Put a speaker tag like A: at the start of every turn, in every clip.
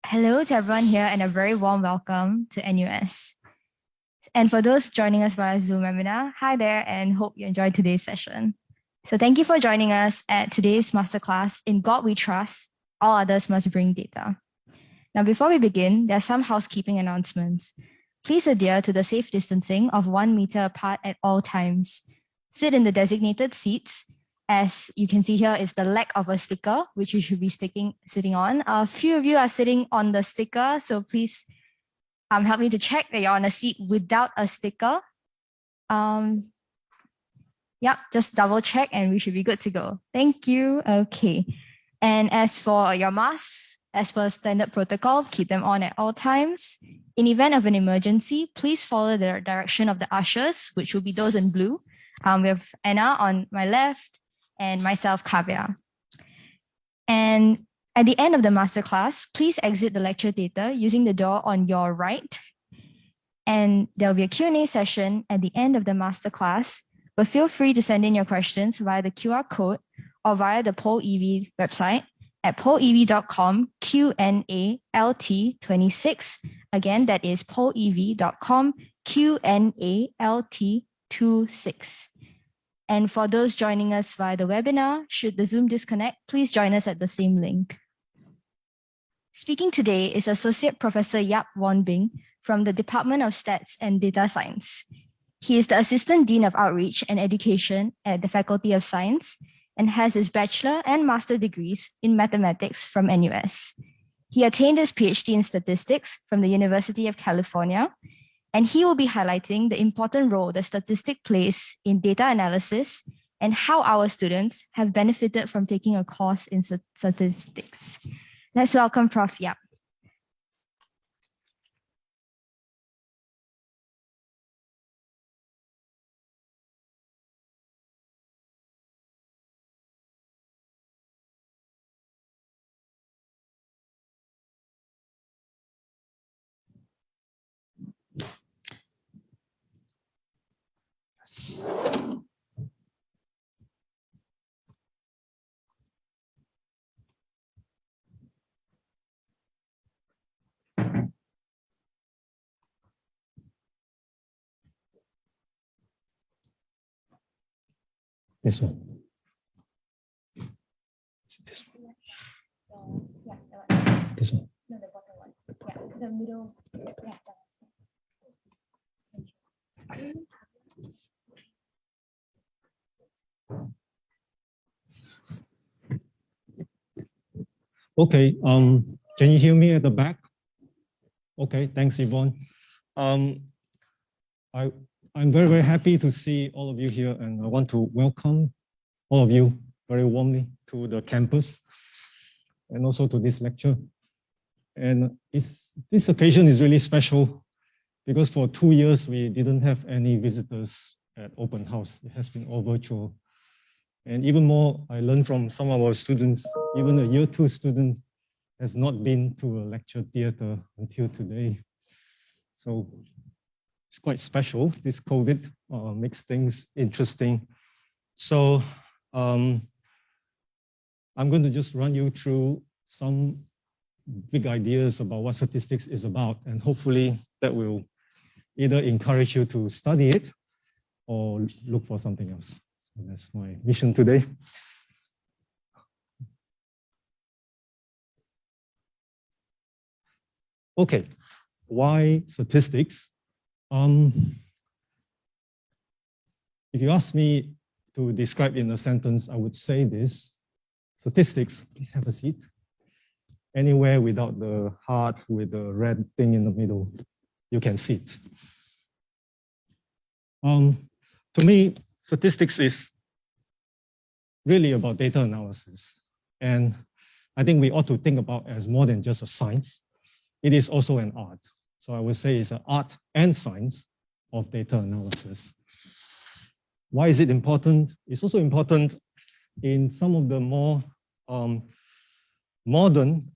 A: Hello to everyone here and a very warm welcome to NUS. And for those joining us via Zoom webinar, hi there and hope you enjoyed today's session. So thank you for joining us at today's masterclass, In God We Trust, All Others Must Bring Data. Now, before we begin, there are some housekeeping announcements. Please adhere to the safe distancing of 1 meter apart at all times. Sit in the designated seats. As you can see here is the lack of a sticker, which you should be sitting on. A few of you are sitting on the sticker, so please help me to check that you're on a seat without a sticker. Just double check and we should be good to go. Thank you. Okay. And as for your masks, as per standard protocol, keep them on at all times. In event of an emergency, please follow the direction of the ushers, which will be those in blue. We have Anna on my left, and myself, Kavya. And at the end of the masterclass, please exit the lecture theatre using the door on your right. And there'll be a Q&A session at the end of the masterclass, but feel free to send in your questions via the QR code or via the PollEV website at pollev.com Q&ALT26. Again, that is pollev.com Q&ALT26. And for those joining us via the webinar, should the Zoom disconnect, please join us at the same link. Speaking today is Associate Professor Yap Won Bing from the Department of Stats and Data Science. He is the Assistant Dean of Outreach and Education at the Faculty of Science and has his bachelor and master degrees in mathematics from NUS. He attained his PhD in statistics from the University of California, and he will be highlighting the important role that statistics plays in data analysis and how our students have benefited from taking a course in statistics. Let's welcome Prof. Yap.
B: This one. This one. This one.
A: No, the bottom one. Yeah, the middle.
B: Okay, can you hear me at the back? Okay, thanks, Yvonne. I'm very, very happy to see all of you here, and I want to welcome all of you very warmly to the campus and also to this lecture. And this occasion is really special because for 2 years, we didn't have any visitors at open house. It has been all virtual. And even more, I learned from some of our students, even a year 2 student has not been to a lecture theater until today. So it's quite special. This COVID makes things interesting. So I'm going to just run you through some big ideas about what statistics is about, and hopefully that will either encourage you to study it or look for something else. So that's my mission today. Okay, why statistics? If you ask me to describe in a sentence, I would say this: statistics, please have a seat. Anywhere without the heart with the red thing in the middle, you can sit. To me, statistics is really about data analysis. And I think we ought to think about it as more than just a science. It is also an art. So I would say it's an art and science of data analysis. Why is it important? It's also important in some of the more modern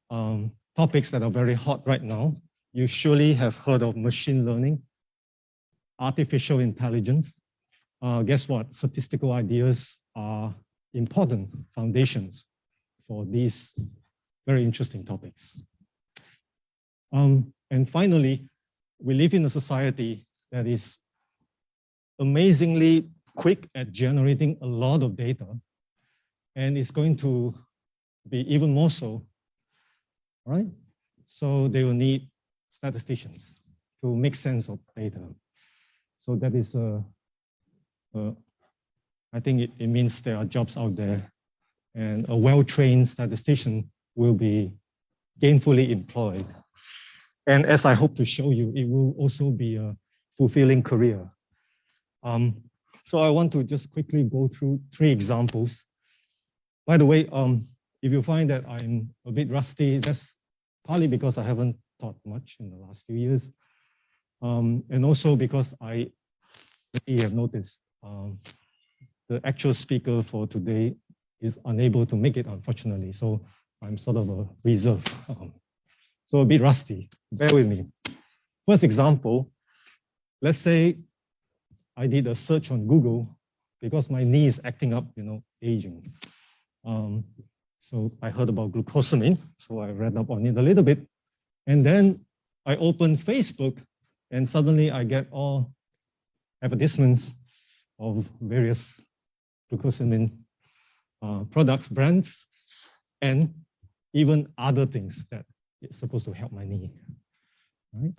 B: topics that are very hot right now. You surely have heard of machine learning, artificial intelligence. Guess what? Statistical ideas are important foundations for these very interesting topics. And finally, we live in a society that is amazingly quick at generating a lot of data, and it's going to be even more so, right? So they will need statisticians to make sense of data. So that is, I think it means there are jobs out there, and a well-trained statistician will be gainfully employed. And as I hope to show you, it will also be a fulfilling career. So I want to just quickly go through 3 examples. By the way, if you find that I'm a bit rusty, that's partly because I haven't taught much in the last few years. And also because you have noticed, the actual speaker for today is unable to make it, unfortunately. So I'm sort of a reserve. So a bit rusty, bear with me. First example, let's say I did a search on Google because my knee is acting up, aging. So I heard about glucosamine, so I read up on it a little bit. And then I opened Facebook, and suddenly I get all advertisements of various glucosamine products, brands, and even other things that it's supposed to help my knee, right?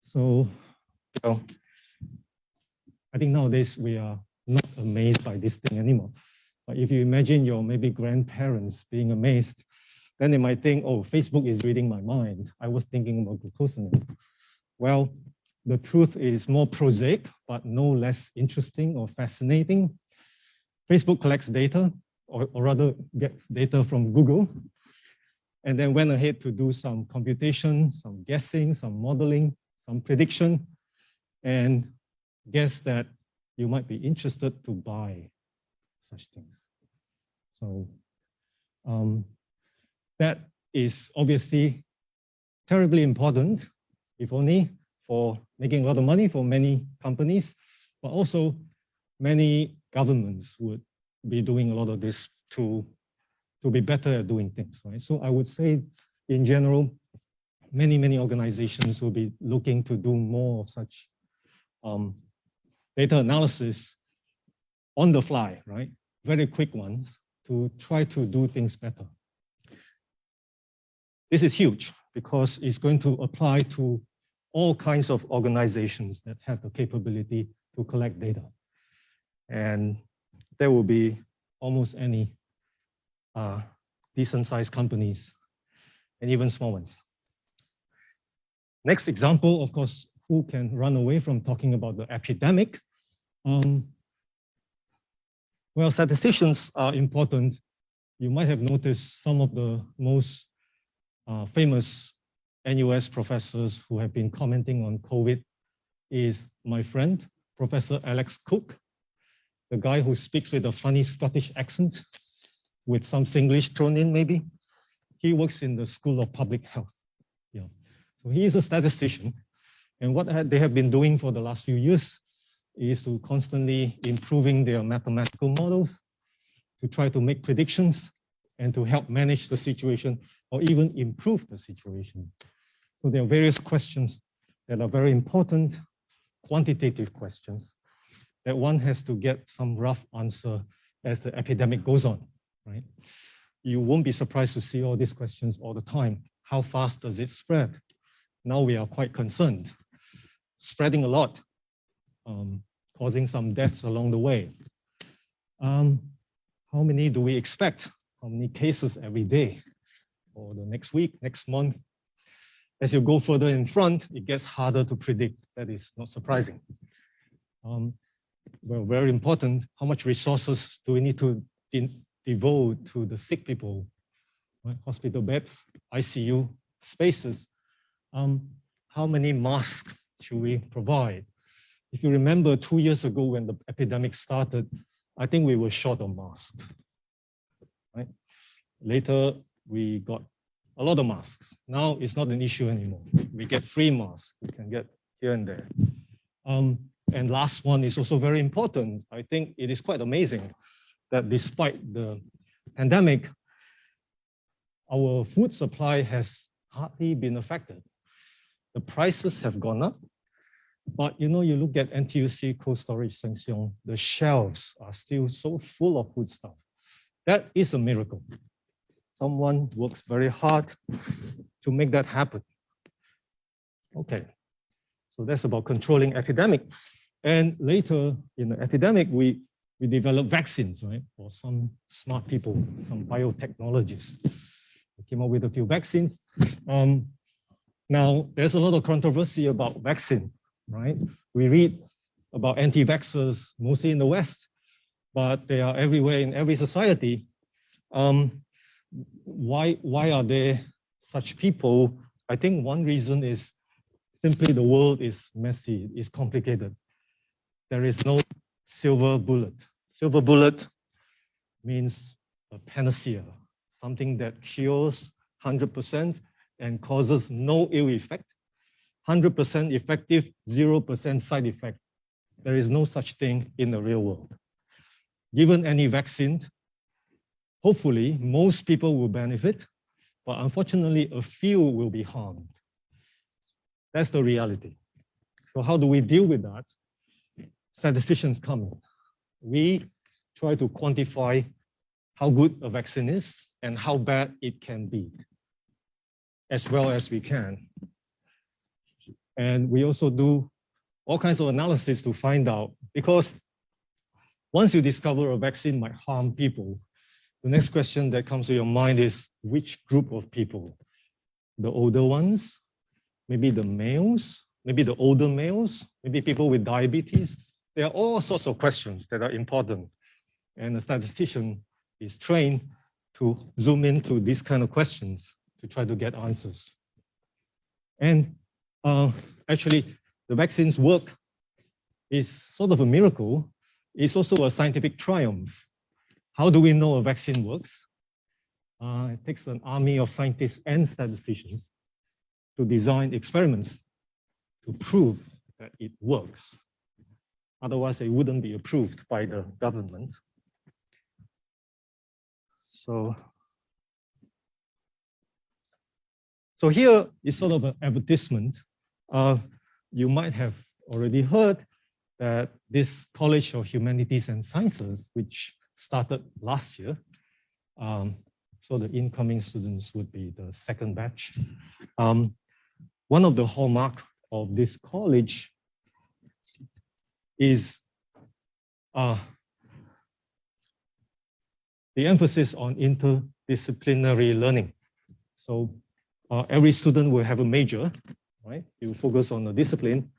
B: So, I think nowadays we are not amazed by this thing anymore. But if you imagine your maybe grandparents being amazed, then they might think, oh, Facebook is reading my mind. I was thinking about glucosamine. Well, the truth is more prosaic, but no less interesting or fascinating. Facebook collects data, or rather gets data from Google, and then went ahead to do some computation, some guessing, some modeling, some prediction, and guess that you might be interested to buy such things. So that is obviously terribly important, if only for making a lot of money for many companies, but also many governments would be doing a lot of this to be better at doing things, right? So I would say, in general, many organizations will be looking to do more of such data analysis on the fly, right? Very quick ones to try to do things better. This is huge because it's going to apply to all kinds of organizations that have the capability to collect data. And there will be almost any decent sized companies and even small ones. Next example, of course, who can run away from talking about the epidemic? Well, statisticians are important. You might have noticed some of the most famous NUS professors who have been commenting on COVID is my friend, Professor Alex Cook, the guy who speaks with a funny Scottish accent with some Singlish thrown in maybe. He works in the School of Public Health. Yeah. So he is a statistician. And what they have been doing for the last few years is to constantly improving their mathematical models to try to make predictions and to help manage the situation or even improve the situation. So there are various questions that are very important, quantitative questions, that one has to get some rough answer as the epidemic goes on, right? You won't be surprised to see all these questions all the time. How fast does it spread? Now we are quite concerned. Spreading a lot, causing some deaths along the way. How many do we expect? How many cases every day? Or the next week, next month? As you go further in front, it gets harder to predict. That is not surprising. Well, very important, how much resources do we need to devote to the sick people? Right? Hospital beds, ICU spaces. How many masks should we provide? If you remember 2 years ago when the epidemic started, I think we were short on masks. Right? Later, we got a lot of masks. Now it's not an issue anymore. We get free masks. We can get here and there. And last one is also very important. I think it is quite amazing that despite the pandemic, our food supply has hardly been affected. the prices have gone up. But you know, you look at NTUC Cold Storage Sheng Siong, the shelves are still so full of food stuff. That is a miracle. Someone works very hard to make that happen. Okay, so that's about controlling epidemic. And later in the epidemic, we developed vaccines, right? For some smart people, some biotechnologists. We came up with a few vaccines. Now, there's a lot of controversy about vaccine, right? We read about anti-vaxxers, mostly in the West, but they are everywhere in every society. Why are there such people? I think one reason is simply the world is messy, it's complicated. There is no silver bullet. Silver bullet means a panacea, something that cures 100% and causes no ill effect. 100% effective, 0% side effect. There is no such thing in the real world. Given any vaccine, hopefully most people will benefit, but unfortunately a few will be harmed. That's the reality. So how do we deal with that? Statisticians come in. We try to quantify how good a vaccine is and how bad it can be, as well as we can. And we also do all kinds of analysis to find out, because once you discover a vaccine might harm people, the next question that comes to your mind is which group of people? The older ones, maybe the males, maybe the older males, maybe people with diabetes. There are all sorts of questions that are important. And a statistician is trained to zoom into these kind of questions to try to get answers. And actually, the vaccines work is sort of a miracle. It's also a scientific triumph. How do we know a vaccine works? It takes an army of scientists and statisticians to design experiments to prove that it works. Otherwise, it wouldn't be approved by the government. So here is sort of an advertisement. You might have already heard that this College of Humanities and Sciences, which started last year, so the incoming students would be the second batch. One of the hallmarks of this college is the emphasis on interdisciplinary learning. So every student will have a major, right? You focus on a discipline,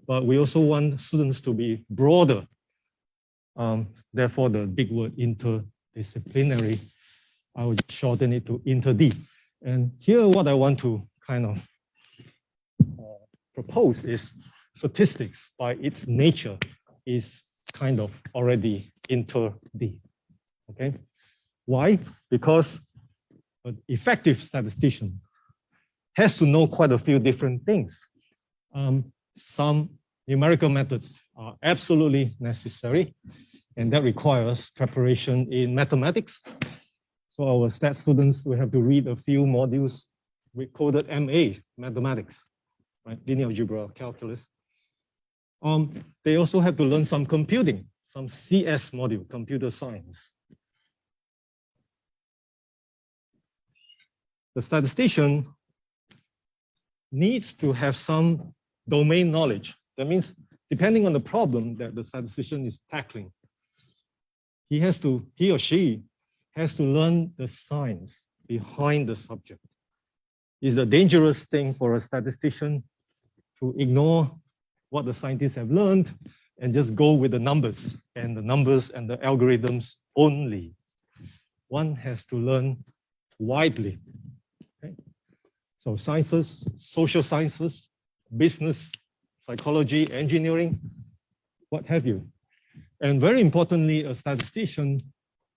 B: but we also want students to be broader. Therefore, the big word interdisciplinary, I would shorten it to inter-D. And here, what I want to kind of propose is statistics by its nature is kind of already inter-D, okay? Why? Because an effective statistician has to know quite a few different things. Some numerical methods are absolutely necessary, and that requires preparation in mathematics. So our stat students will have to read a few modules with coded MA, mathematics, right? Linear algebra, calculus. They also have to learn some computing, some CS module, computer science. The statistician needs to have some domain knowledge. That means depending on the problem that the statistician is tackling, he or she has to learn the science behind the subject. It's a dangerous thing for a statistician to ignore what the scientists have learned and just go with the numbers and the algorithms only. One has to learn widely. Okay? So sciences, social sciences, business, psychology, engineering, what have you. And very importantly, a statistician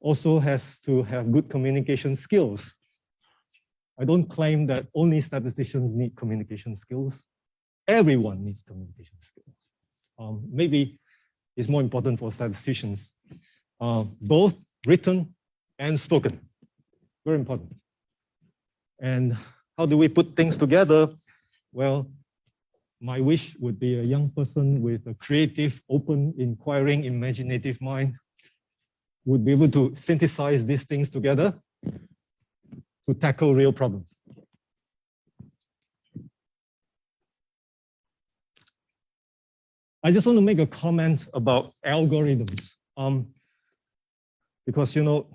B: also has to have good communication skills. I don't claim that only statisticians need communication skills. Everyone needs communication skills. Maybe it's more important for statisticians, both written and spoken. Very important. And how do we put things together? Well, my wish would be a young person with a creative, open, inquiring, imaginative mind would be able to synthesize these things together to tackle real problems. I just want to make a comment about algorithms. Because, you know,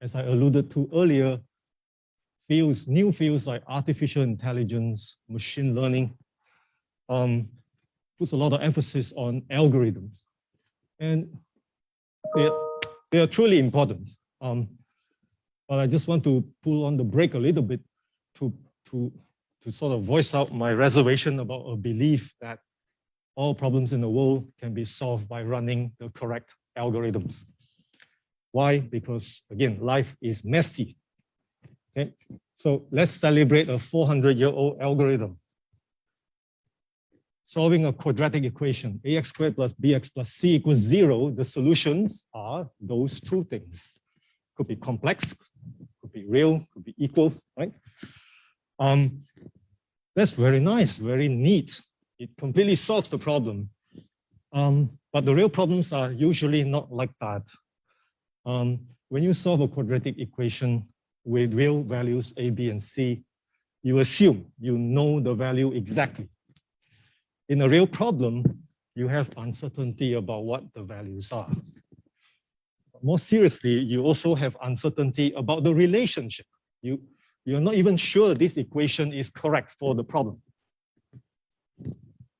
B: as I alluded to earlier, new fields like artificial intelligence, machine learning, puts a lot of emphasis on algorithms. And they are truly important. But I just want to pull on the brake a little bit to sort of voice out my reservation about a belief that all problems in the world can be solved by running the correct algorithms. Why? Because, again, life is messy. Okay? So let's celebrate a 400-year-old algorithm. Solving a quadratic equation, ax squared plus bx plus c equals 0, the solutions are those two things. Could be complex, could be real, could be equal, right? That's very nice, very neat. It completely solves the problem. But the real problems are usually not like that. When you solve a quadratic equation with real values a, b, and c, you assume you know the value exactly. In a real problem, you have uncertainty about what the values are. More seriously, you also have uncertainty about the relationship. You're not even sure this equation is correct for the problem.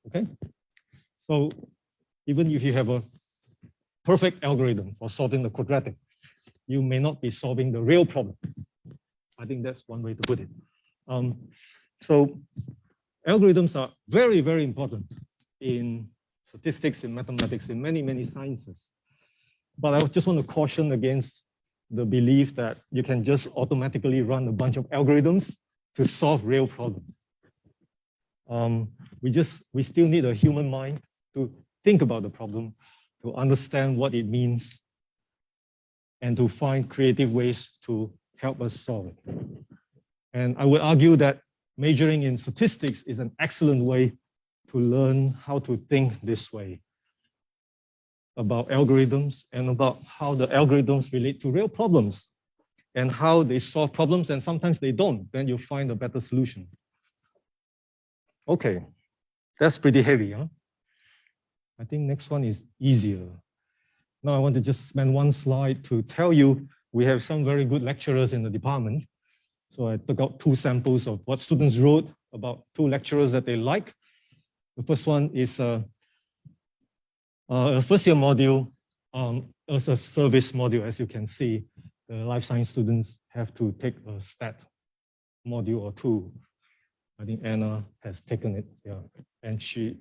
B: Okay? So even if you have a perfect algorithm for solving the quadratic, you may not be solving the real problem. I think that's one way to put it. So algorithms are very, very important in statistics, in mathematics, in many, many sciences. But I just want to caution against the belief that you can just automatically run a bunch of algorithms to solve real problems. We still need a human mind to think about the problem, to understand what it means, and to find creative ways to help us solve it. And I would argue that majoring in statistics is an excellent way to learn how to think this way about algorithms and about how the algorithms relate to real problems and how they solve problems, and sometimes they don't. Then you'll find a better solution. Okay, that's pretty heavy, huh? I think next one is easier. Now I want to just spend one slide to tell you we have some very good lecturers in the department. So I took out two samples of what students wrote about two lecturers that they like. The first one is a first year module as a service module. As you can see, the life science students have to take a stat module or two. I think Anna has taken it, yeah. And she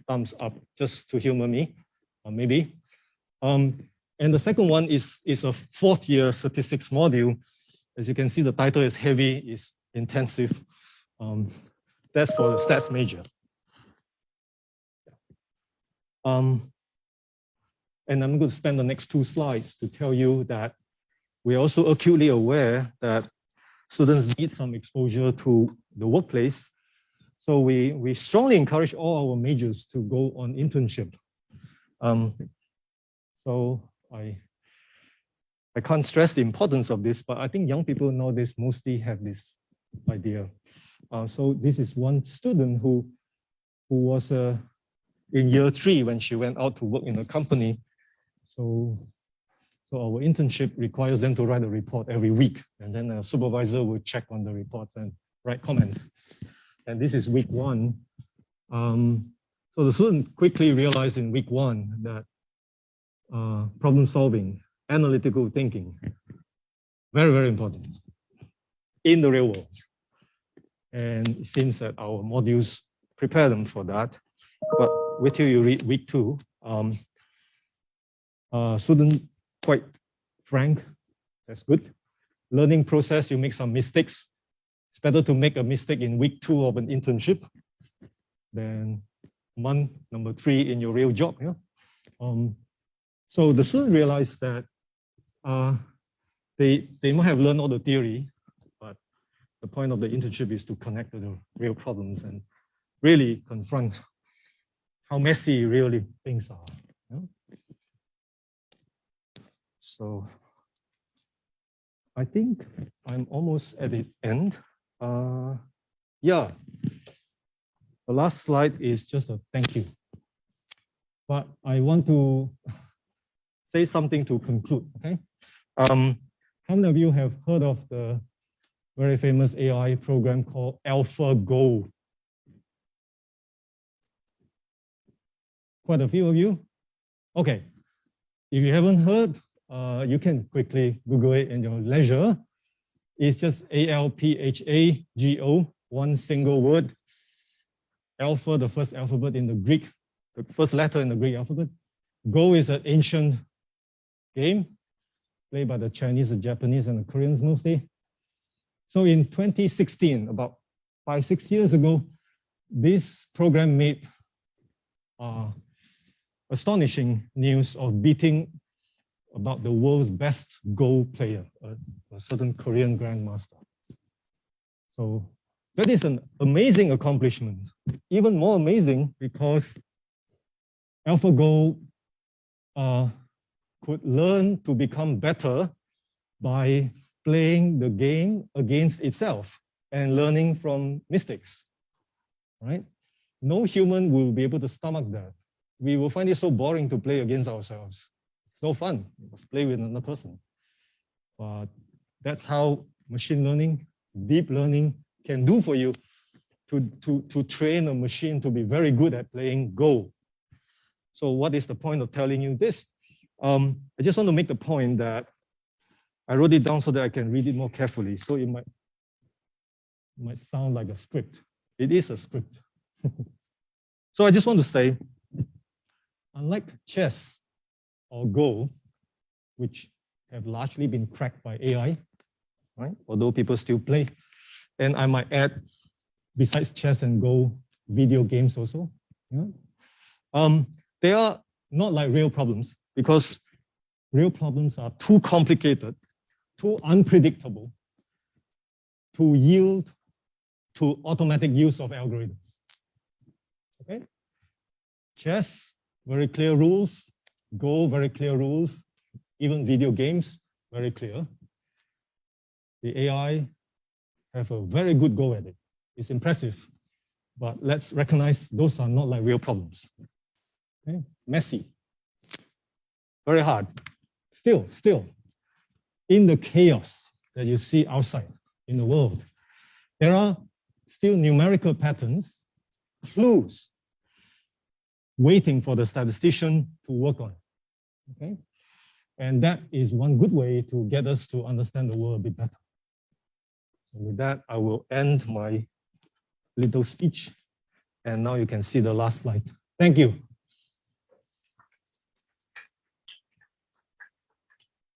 B: thumbs up just to humor me, or maybe. And the second one is a fourth year statistics module. As you can see, the title is heavy, is intensive. That's for the stats major. And I'm going to spend the next two slides to tell you that we're also acutely aware that students need some exposure to the workplace. So we strongly encourage all our majors to go on internship. So I can't stress the importance of this, but I think young people nowadays mostly have this idea. So this is one student who was in year 3 when she went out to work in a company. So our internship requires them to write a report every week, and then a supervisor will check on the reports and write comments. And this is week 1. So the student quickly realized in week 1 that problem solving, analytical thinking, very, very important in the real world. And it seems that our modules prepare them for that. But wait till you read week 2. Student quite frank, that's good. Learning process, you make some mistakes. It's better to make a mistake in week 2 of an internship than month number 3 in your real job. Yeah? So the student realized that they might have learned all the theory, but the point of the internship is to connect to the real problems. And really confront how messy really things are. Yeah? So I think I'm almost at the end. Yeah, the last slide is just a thank you. But I want to say something to conclude, okay? How many of you have heard of the very famous AI program called AlphaGo? Quite a few of you? Okay, if you haven't heard, you can quickly Google it in your leisure. It's just ALPHAGO, one single word. Alpha, the first alphabet in the Greek, the first letter in the Greek alphabet. Go is an ancient game played by the Chinese, the Japanese, and the Koreans mostly. So in 2016, about 5-6 years ago, this program made astonishing news of beating about the world's best Go player, a certain Korean grandmaster. So that is an amazing accomplishment. Even more amazing because AlphaGo could learn to become better by playing the game against itself and learning from mistakes, right? No human will be able to stomach that. We will find it so boring to play against ourselves. It's no fun. Let's play with another person. But that's how machine learning, deep learning can do for you to train a machine to be very good at playing Go. So what is the point of telling you this? I just want to make the point that I wrote it down so that I can read it more carefully. So it might sound like a script. It is a script. So I just want to say, unlike chess or Go, which have largely been cracked by AI, right? Although people still play. And I might add, besides chess and Go, video games also. Yeah? They are not like real problems because real problems are too complicated, too unpredictable to yield to automatic use of algorithms. Okay? Chess, very clear rules. Go, very clear rules. Even video games, very clear. The AI have a very good go at it. It's impressive, but let's recognize those are not like real problems. Okay? Messy, very hard. Still, in the chaos that you see outside in the world, there are still numerical patterns, clues, waiting for the statistician to work on. Okay? And that is one good way to get us to understand the world a bit better. And with that, I will end my little speech. And now you can see the last slide. Thank you.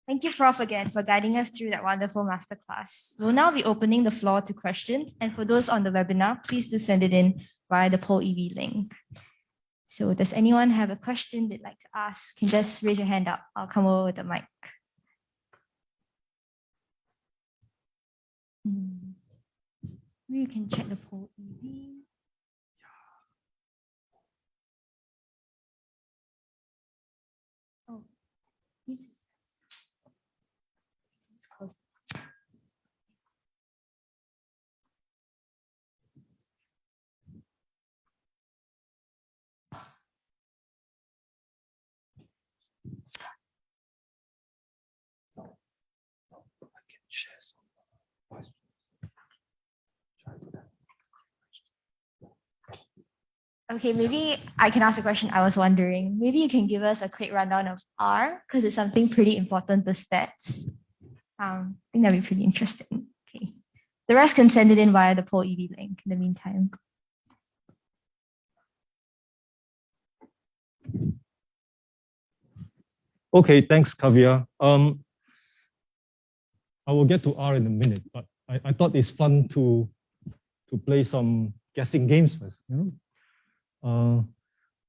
A: Thank you, Prof, again for guiding us through that wonderful masterclass. We'll now be opening the floor to questions. And for those on the webinar, please do send it in via the poll EV link. So does anyone have a question they'd like to ask? You can just raise your hand up. I'll come over with the mic. You can check the poll EV. Oh, it's close. Okay, maybe I can ask a question. I was wondering, maybe you can give us a quick rundown of R because it's something pretty important to stats. I think that'd be pretty interesting. Okay, the rest can send it in via the poll EV link in the meantime.
B: Okay, thanks, Kavya. I will get to R in a minute, but I thought it's fun to play some guessing games first. You know?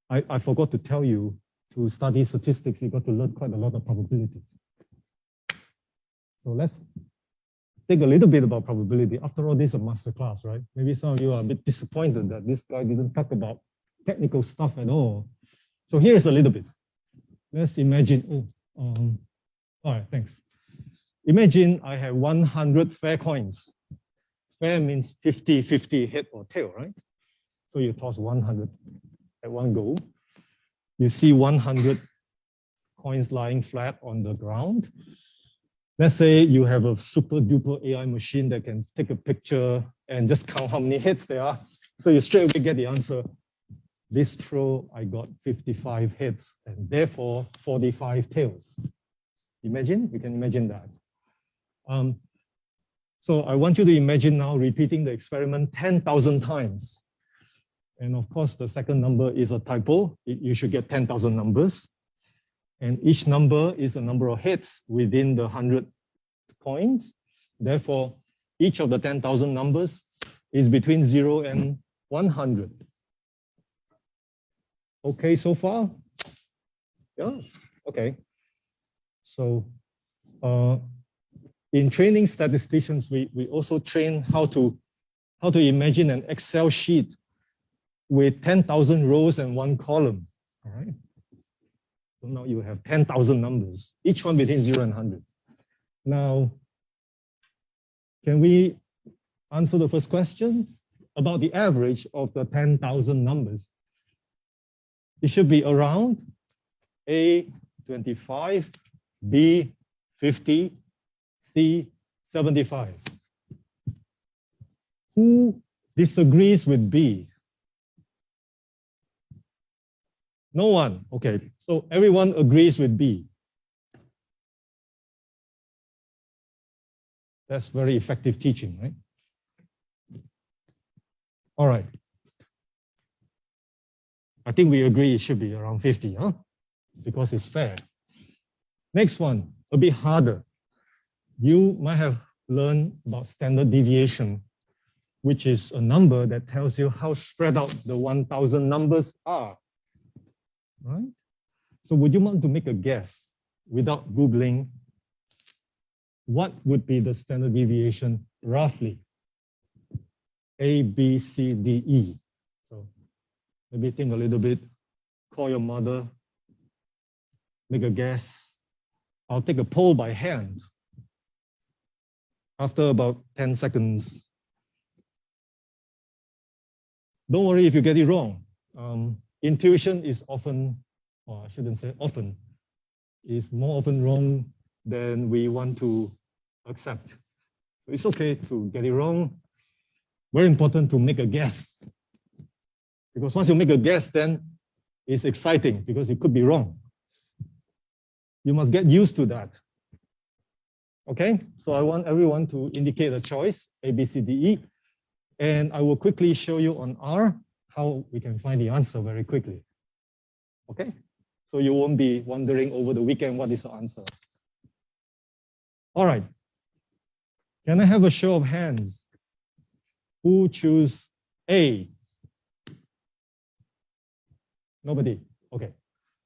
B: I forgot to tell you, to study statistics, you got to learn quite a lot of probability. So let's think a little bit about probability. After all, this is a masterclass, right? Maybe some of you are a bit disappointed that this guy didn't talk about technical stuff at all. So here's a little bit. Let's imagine, all right, thanks. Imagine I have 100 fair coins. Fair means 50-50 head or tail, right? So you toss 100 at one go. You see 100 coins lying flat on the ground. Let's say you have a super duper AI machine that can take a picture and just count how many heads there are. So you straight away get the answer. This throw, I got 55 heads and therefore 45 tails. Imagine, you can imagine that. So I want you to imagine now repeating the experiment 10,000 times. And of course, the second number is a typo. You should get 10,000 numbers. And each number is a number of heads within the 100 coins. Therefore, each of the 10,000 numbers is between 0 and 100. Okay, so far? Yeah, okay. So in training statisticians, we also train how to imagine an Excel sheet with 10,000 rows and one column, all right? So now you have 10,000 numbers, each one between 0 and 100. Now, can we answer the first question about the average of the 10,000 numbers? It should be around A, 25, B, 50, C, 75. Who disagrees with B? No one. Okay, so everyone agrees with B. That's very effective teaching, right? All right. I think we agree it should be around 50, huh? Because it's fair. Next one, a bit harder. You might have learned about standard deviation, which is a number that tells you how spread out the 1,000 numbers are, right? So would you want to make a guess without Googling what would be the standard deviation roughly? A, B, C, D, E. So maybe think a little bit, call your mother, make a guess. I'll take a poll by hand. After about 10 seconds. Don't worry if you get it wrong. Intuition is often, or I shouldn't say often, is more often wrong than we want to accept. So it's okay to get it wrong. Very important to make a guess. Because once you make a guess, then it's exciting because it could be wrong. You must get used to that. Okay, so I want everyone to indicate a choice, A, B, C, D, E. And I will quickly show you on R how we can find the answer very quickly. Okay, so you won't be wondering over the weekend what is the answer. All right, can I have a show of hands? Who choose A? Nobody, okay.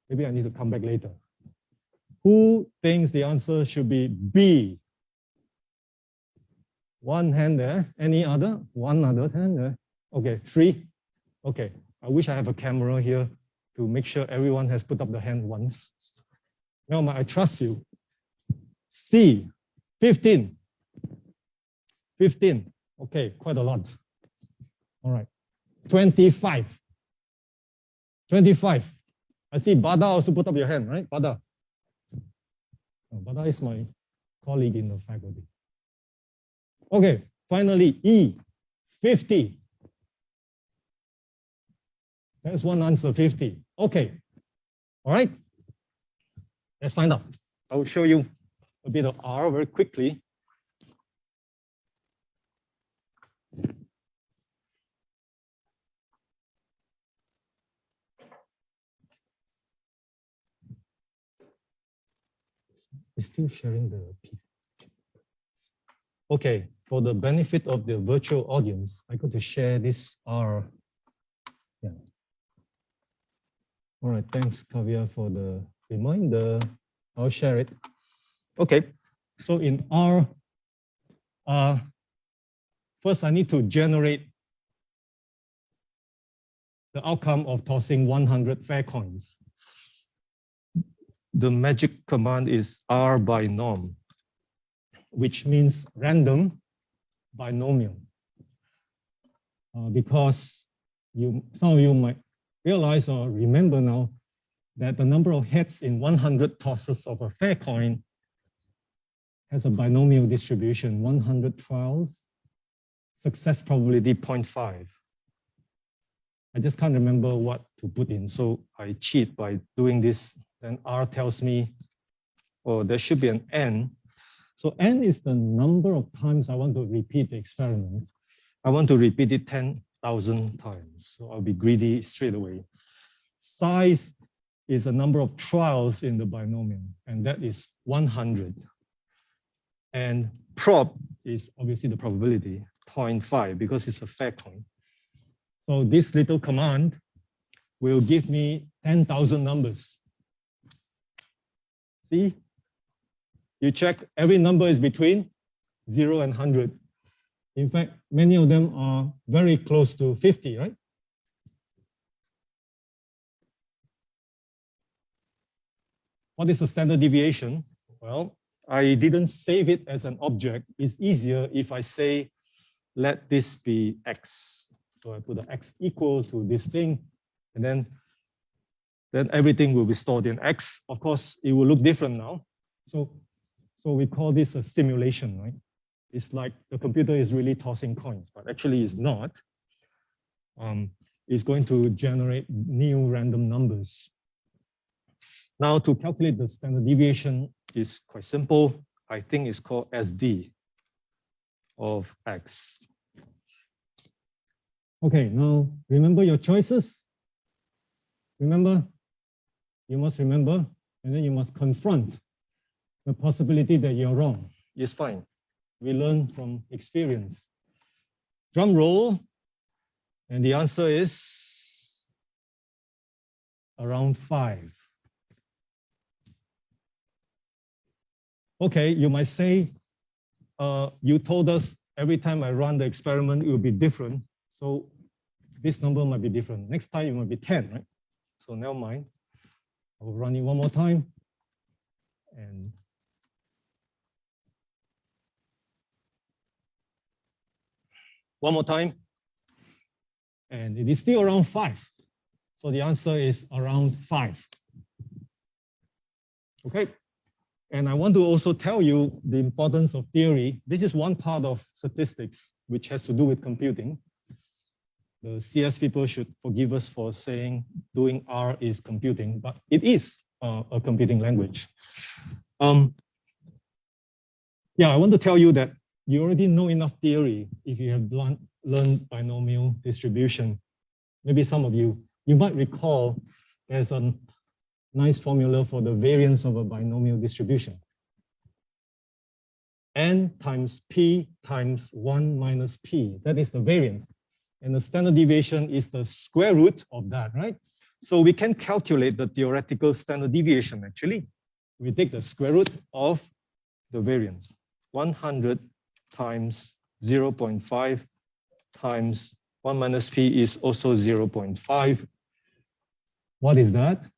B: Maybe I need to come back later. Who thinks the answer should be B? One hand there. Any other? One other hand there. Okay, 3. Okay, I wish I have a camera here to make sure everyone has put up the hand once. Now, I trust you. C, 15. 15. Okay, quite a lot. All right. 25. 25. I see Bada also put up your hand, right? Bada. Oh, Bada is my colleague in the faculty. Okay, finally, E, 50. That's one answer, 50. Okay, all right. Let's find out. I will show you a bit of R very quickly. It's still sharing the piece. Okay, for the benefit of the virtual audience, I got to share this R. Yeah. All right, thanks, Kavya, for the reminder. I'll share it. Okay, so in R, first I need to generate the outcome of tossing 100 fair coins. The magic command is R by norm, which means random binomial. Because some of you might realize or remember now that the number of heads in 100 tosses of a fair coin has a binomial distribution, 100 trials, success probability 0.5. I just can't remember what to put in, so I cheat by doing this. Then R tells me, oh, there should be an N. So N is the number of times I want to repeat the experiment. I want to repeat it 10,000 times, so I'll be greedy straight away. Size is the number of trials in the binomial, and that is 100. And prob is obviously the probability, 0.5, because it's a fair coin. So this little command will give me 10,000 numbers. See? You check, every number is between 0 and 100. In fact, many of them are very close to 50, right? What is the standard deviation? Well, I didn't save it as an object. It's easier if I say, let this be X. So I put an X equal to this thing, and then everything will be stored in X. Of course, it will look different now. So we call this a simulation, right? It's like the computer is really tossing coins, but actually it's not. It's going to generate new random numbers. Now to calculate the standard deviation is quite simple. I think it's called SD of X. Okay, now remember your choices. Remember, you must remember, and then you must confront the possibility that you're wrong. It's fine. We learn from experience. Drum roll, and the answer is around 5. Okay, you might say, you told us every time I run the experiment, it will be different. So this number might be different. Next time it might be 10, right? So never mind. I will run it one more time. And one more time. And it is still around 5. So the answer is around 5. Okay. And I want to also tell you the importance of theory. This is one part of statistics, which has to do with computing. The CS people should forgive us for saying doing R is computing, but it is a computing language. Yeah, I want to tell you that you already know enough theory if you have learned binomial distribution. Maybe some of you might recall there's a nice formula for the variance of a binomial distribution. N times P times 1 minus P, that is the variance. And the standard deviation is the square root of that, right? So we can calculate the theoretical standard deviation actually. We take the square root of the variance. 100 times 0.5 times 1 minus P is also 0.5. What is that?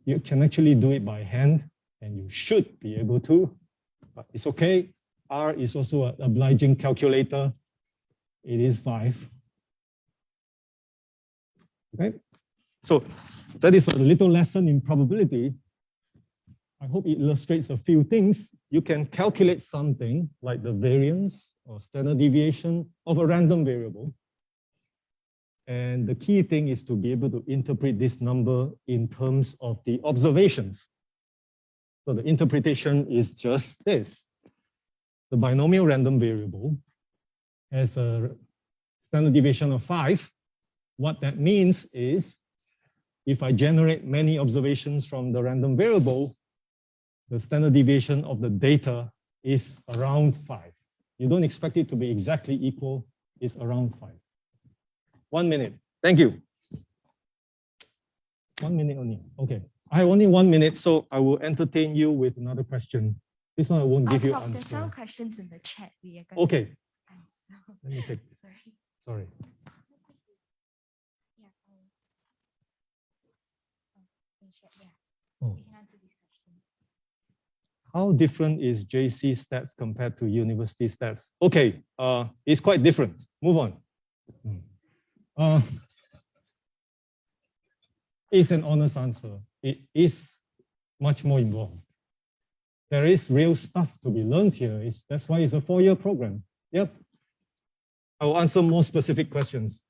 B: You can actually do it by hand, and you should be able to, but it's okay. R is also an obliging calculator. It is 5. Okay, so that is a little lesson in probability. I hope it illustrates a few things. You can calculate something like the variance or standard deviation of a random variable. And the key thing is to be able to interpret this number in terms of the observations. So the interpretation is just this. The binomial random variable has a standard deviation of 5. What that means is if I generate many observations from the random variable, the standard deviation of the data is around 5. You don't expect it to be exactly equal, it's around 5. 1 minute. Thank you. 1 minute only. Okay. I have only 1 minute, so I will entertain you with another question. This one I won't give you
A: Prof,
B: answer.
A: there's some questions in the chat. We are going
B: Okay.
A: to answer.
B: Let me take. Sorry. Oh.
A: We can answer these questions.
B: How different is JC stats compared to university stats? Okay, it's quite different. Move on. It's an honest answer. It is much more involved. There is real stuff to be learned here. That's why it's a 4-year program. Yep. I will answer more specific questions.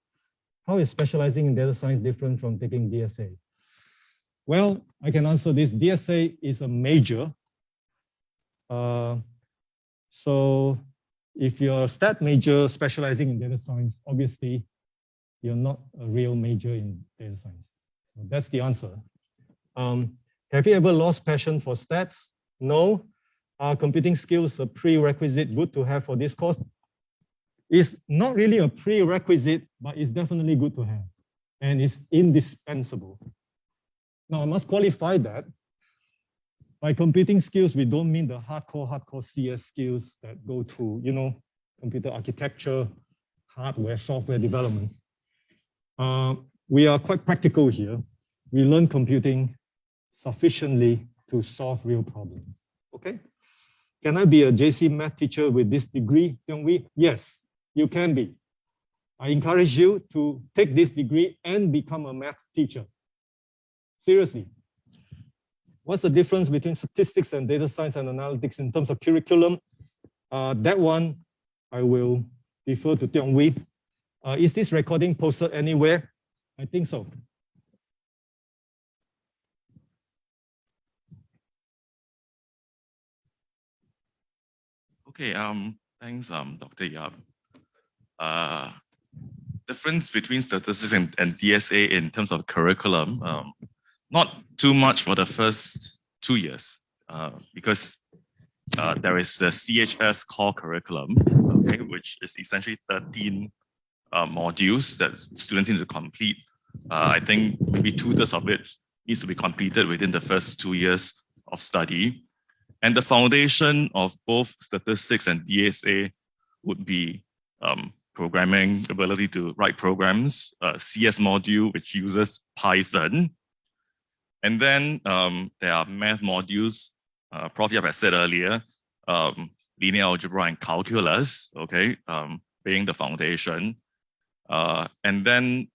B: How is specializing in data science different from taking DSA? Well, I can answer this. DSA is a major. So if you're a stat major specializing in data science, obviously you're not a real major in data science. So that's the answer. Have you ever lost passion for stats? No. Are computing skills a prerequisite good to have for this course? It's not really a prerequisite, but it's definitely good to have. And it's indispensable. Now, I must qualify that. By computing skills, we don't mean the hardcore CS skills that go to, computer architecture, hardware, software development. We are quite practical here. We learn computing sufficiently to solve real problems. Okay? Can I be a JC math teacher with this degree, Kyung-Wee? Yes, you can be. I encourage you to take this degree and become a math teacher. Seriously. What's the difference between statistics and data science and analytics in terms of curriculum? That one, I will defer to Kyung-Wee. Is this recording posted anywhere? I think so.
C: Okay, thanks, Dr. Yap. Difference between statistics and DSA in terms of curriculum, not too much for the first 2 years, because there is the CHS core curriculum, okay, which is essentially 13 modules that students need to complete. I think maybe 2/3 of it needs to be completed within the first 2 years of study. And the foundation of both statistics and DSA would be programming, ability to write programs, CS module, which uses Python. And then there are math modules, Prof. Yap has said earlier, linear algebra and calculus, okay, being the foundation. And then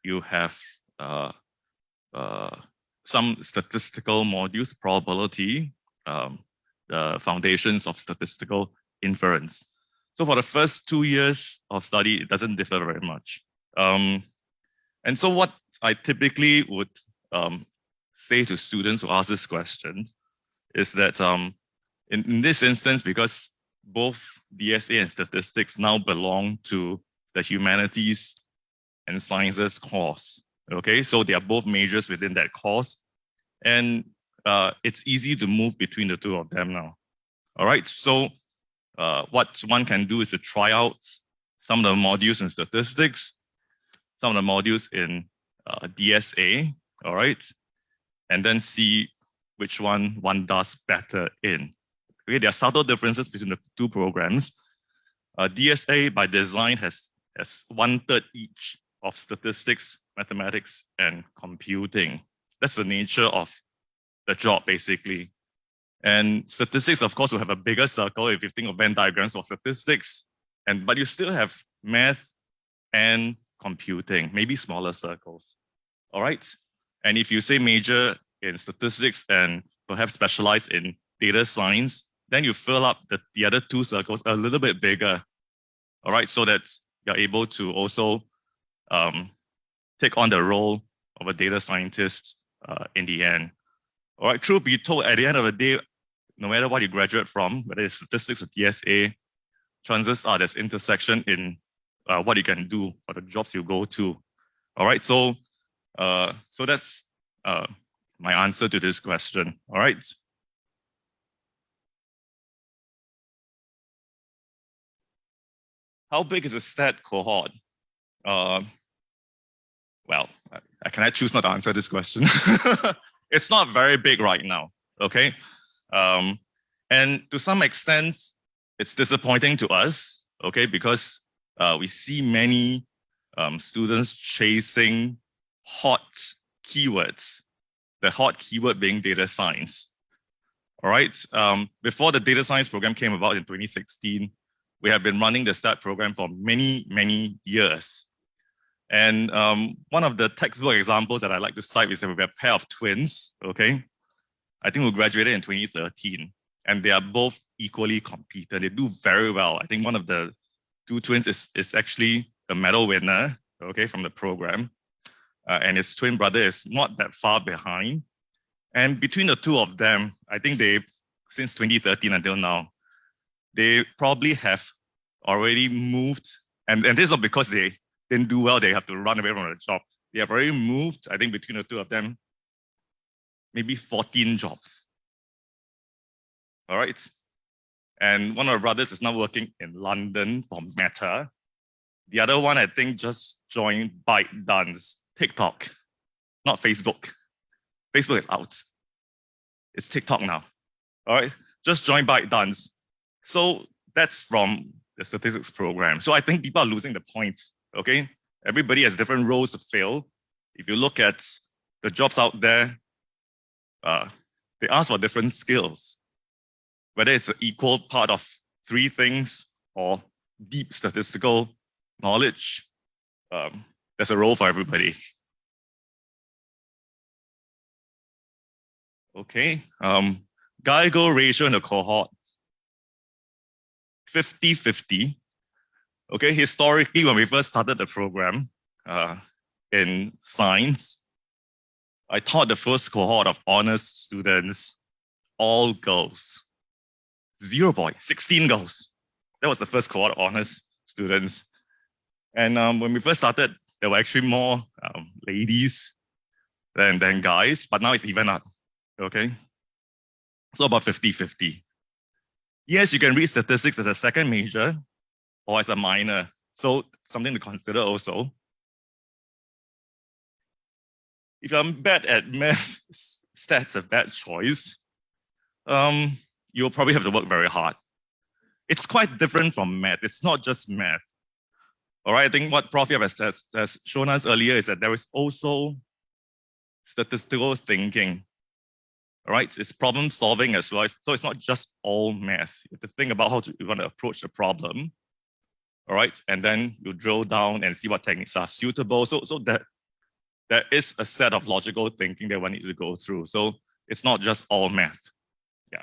C: you have some statistical modules, probability, the foundations of statistical inference. So for the first 2 years of study, it doesn't differ very much. And so what I typically would say to students who ask this question is that in this instance, because both DSA and statistics now belong to the humanities and sciences course, okay? So they are both majors within that course. And it's easy to move between the two of them now. All right, so what one can do is to try out some of the modules in statistics, some of the modules in DSA, all right, and then see which one does better in. Okay, there are subtle differences between the two programs. DSA by design has 1/3 each of statistics, mathematics, and computing. That's the nature of the job, basically. And statistics, of course, will have a bigger circle if you think of Venn diagrams for statistics, but you still have math and computing, maybe smaller circles. All right. And if you say major in statistics and perhaps specialize in data science, then you fill up the other two circles a little bit bigger. All right. So that you're able to also take on the role of a data scientist in the end. All right, truth be told, at the end of the day, no matter what you graduate from, whether it's statistics or DSA, chances are there's intersection in what you can do or the jobs you go to. All right, so that's my answer to this question. All right. How big is a stat cohort? Well, can I choose not to answer this question? It's not very big right now, okay? And to some extent, it's disappointing to us, okay, because we see many students chasing hot keywords, the hot keyword being data science. All right, before the data science program came about in 2016, we have been running the STAT program for many, many years. And one of the textbook examples that I like to cite is that we have a pair of twins, okay? I think we graduated in 2013, and they are both equally competent. They do very well. I think one of the two twins is actually a medal winner, okay, from the program. And his twin brother is not that far behind. And between the two of them, I think since 2013 until now, they probably have already moved, and this is not because they didn't do well, they have to run away from the job. They have already moved, I think between the two of them, maybe 14 jobs. All right. And one of our brothers is now working in London for Meta. The other one, I think, just joined ByteDance, TikTok, not Facebook. Facebook is out. It's TikTok now. All right. Just joined ByteDance. So that's from the statistics program. So I think people are losing the point, okay? Everybody has different roles to fill. If you look at the jobs out there, they ask for different skills, whether it's an equal part of 3 things or deep statistical knowledge, there's a role for everybody. Okay, guy-girl ratio in the cohort, 50-50. Okay, historically, when we first started the program in science, I taught the first cohort of honors students, all girls. 0 boys, 16 girls. That was the first cohort of honors students. And when we first started, there were actually more ladies than guys, but now it's even up, okay? So about 50-50. Yes, you can read statistics as a second major or as a minor. So something to consider also. If I'm bad at math, stats a bad choice. You'll probably have to work very hard. It's quite different from math. It's not just math. All right, I think what Prof. Yap has shown us earlier is that there is also statistical thinking. All right, it's problem solving as well. So it's not just all math. You have to think about how you want to approach the problem. All right, and then you drill down and see what techniques are suitable. So that there is a set of logical thinking that we need to go through. So it's not just all math. Yeah.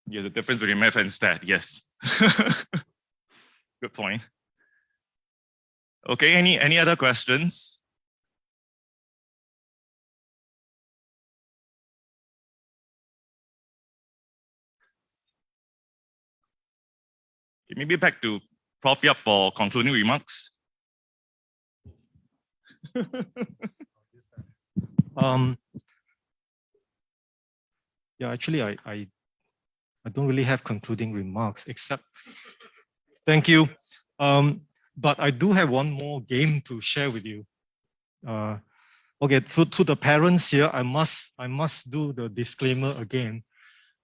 C: There's a difference between math and stat, yes. Good point. Okay, any other questions? Maybe back to Prof. Yap for concluding remarks.
B: Yeah, actually, I don't really have concluding remarks except thank you. But I do have one more game to share with you. Okay, to the parents here, I must do the disclaimer again.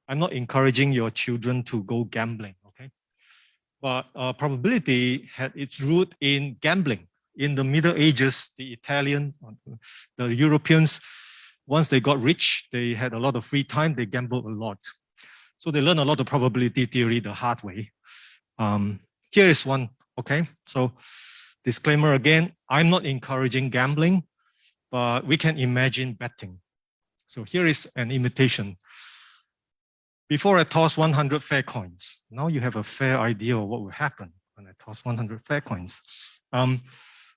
B: I'm not encouraging your children to go gambling, okay? But probability had its root in gambling. In the Middle Ages, the Italians, the Europeans, once they got rich, they had a lot of free time, they gambled a lot. So they learned a lot of probability theory the hard way. Here is one, okay? So disclaimer again, I'm not encouraging gambling, but we can imagine betting. So here is an imitation. Before I toss 100 fair coins, now you have a fair idea of what will happen when I toss 100 fair coins.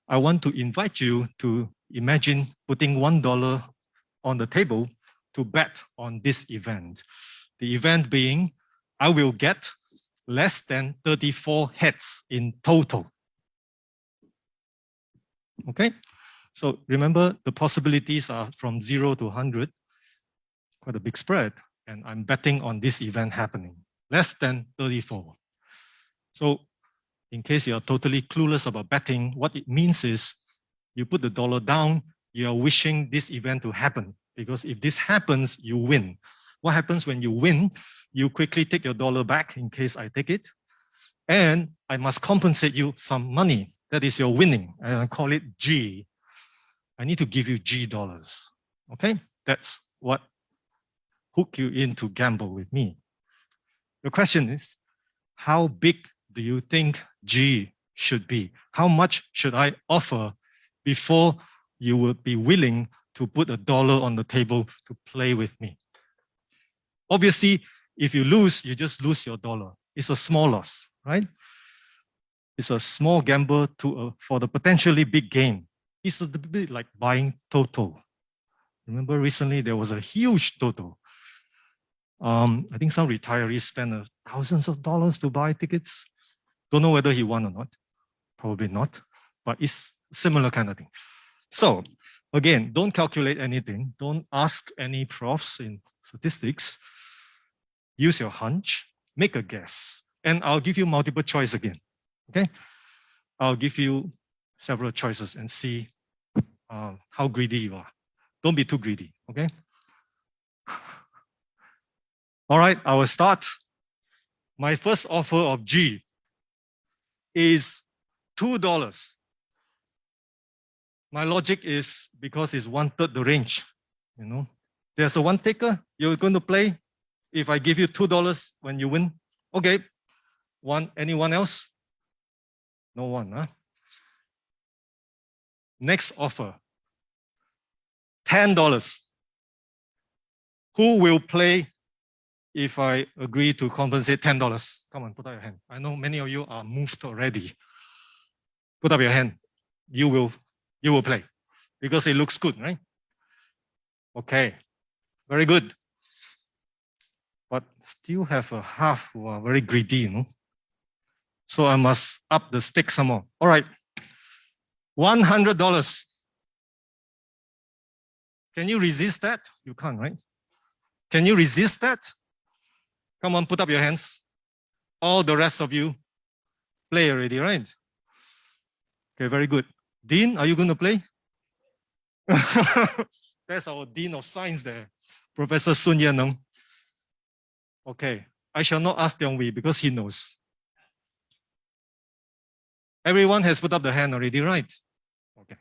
B: I want to invite you to imagine putting $1 on the table to bet on this event. The event being, I will get less than 34 heads in total. Okay, so remember the possibilities are from 0 to 100, quite a big spread. And I'm betting on this event happening, less than 34. So in case you're totally clueless about betting, what it means is you put the dollar down, you're wishing this event to happen, because if this happens, you win. What happens when you win? You quickly take your dollar back in case I take it. And I must compensate you some money. That is your winning. And I call it G. I need to give you G dollars. Okay? That's what hook you in to gamble with me. The question is, how big do you think G should be? How much should I offer before you would be willing to put $1 on the table to play with me? Obviously, if you lose, you just lose your dollar. It's a small loss, right? It's a small gamble for the potentially big gain. It's a bit like buying Toto. Remember recently there was a huge Toto. I think some retirees spent thousands of dollars to buy tickets. Don't know whether he won or not. Probably not, but it's similar kind of thing. So again, don't calculate anything. Don't ask any profs in statistics. Use your hunch, make a guess, and I'll give you multiple choice again, okay? I'll give you several choices and see how greedy you are. Don't be too greedy, okay? All right, I will start. My first offer of G is $2. My logic is because it's 1/3 the range, you know? There's a one taker, you're going to play. If I give you $2 when you win, okay. Anyone else? No one, huh? Next offer, $10. Who will play if I agree to compensate $10? Come on, put up your hand. I know many of you are moved already. Put up your hand. You will play because it looks good, right? Okay, very good. But still have a half who are very greedy, you know. So I must up the stake some more. All right, $100. Can you resist that? You can't, right? Can you resist that? Come on, put up your hands. All the rest of you play already, right? Okay, very good. Dean, are you going to play? That's our Dean of Science there, Professor Sun Yaneng. Okay, I shall not ask Tiong Wee because he knows. Everyone has put up the hand already, right? Okay.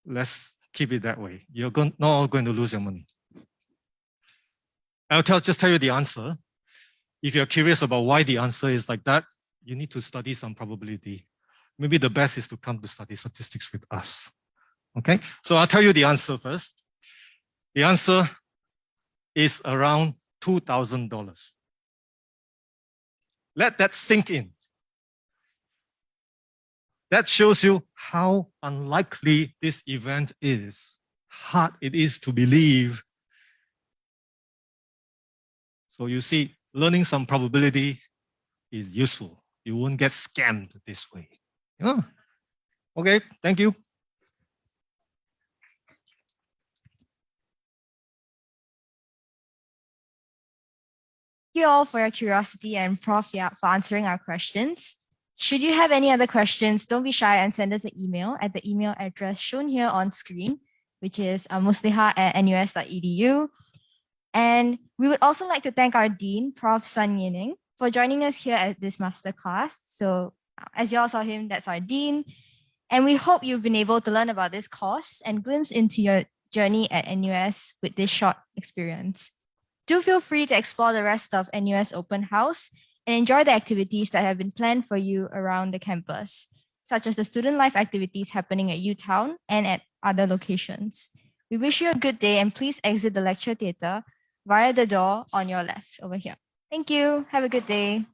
B: Let's keep it that way. You're not going to lose your money. I'll just tell you the answer. If you're curious about why the answer is like that, you need to study some probability. Maybe the best is to come to study statistics with us. Okay, so I'll tell you the answer first. The answer is around $2,000. Let that sink in. That shows you how unlikely this event is, hard it is to believe. So you see, learning some probability is useful. You won't get scammed this way. Oh, okay, thank you.
A: Thank you all for your curiosity and Prof. Yap for answering our questions. Should you have any other questions, don't be shy and send us an email at the email address shown here on screen, which is musliha@nus.edu. And we would also like to thank our Dean, Prof. Sun Yaneng, for joining us here at this masterclass. So as you all saw him, that's our Dean. And we hope you've been able to learn about this course and glimpse into your journey at NUS with this short experience. Do feel free to explore the rest of NUS Open House and enjoy the activities that have been planned for you around the campus, such as the student life activities happening at UTown and at other locations. We wish you a good day and please exit the lecture theatre via the door on your left over here. Thank you. Have a good day.